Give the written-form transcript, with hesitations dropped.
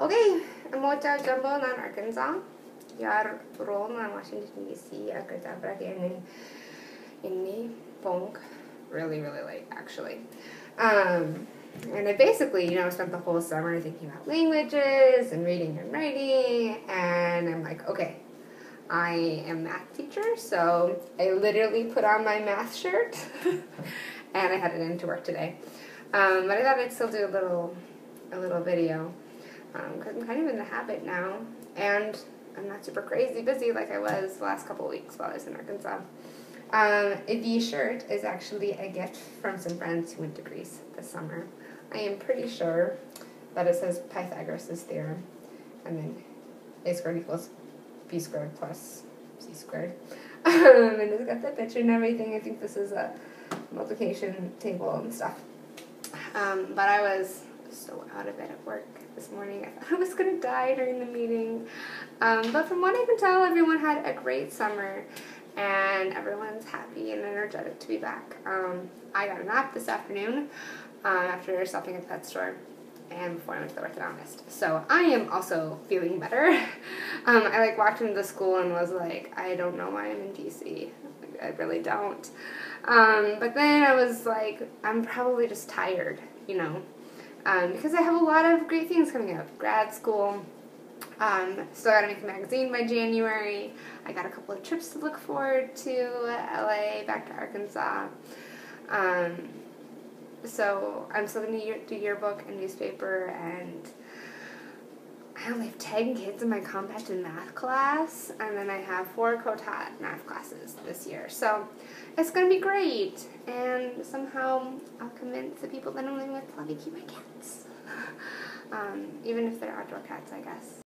Okay, Emoj Jambo ng Arkansas. Yar role ng Washington DC agad in Pong. Really late, actually. And I basically, spent the whole summer thinking about languages and reading and writing, and I'm like, okay, I am a math teacher, so I literally put on my math shirt, and I headed into work today. But I thought I'd still do a little video, because I'm kind of in the habit now, and I'm not super crazy busy like I was the last couple of weeks while I was in Arkansas. The shirt is actually a gift from some friends who went to Greece this summer. I am pretty sure that it says Pythagoras' theorem, and then a squared equals b squared plus c squared. And it's got the picture and everything. I think this is a multiplication table and stuff. But I was so out of it at work this morning. I thought I was going to die during the meeting. But from what I can tell, everyone had a great summer, and everyone's happy and energetic to be back. I got a nap this afternoon after stopping at the pet store and before I went to the orthodontist. So I am also feeling better. I walked into the school and was like, I don't know why I'm in DC. I really don't. But then I was like, I'm probably just tired, because I have a lot of great things coming up. Grad school. Still got to make a magazine by January. I got a couple of trips to look forward to, LA, back to Arkansas. So I'm still going to do yearbook and newspaper, and I only have 10 kids in my compact and math class, and then I have 4 co-taught math classes this year. So it's going to be great, and somehow I'll convince the people that I'm living with to let me keep my cats. Even if they're outdoor cats, I guess.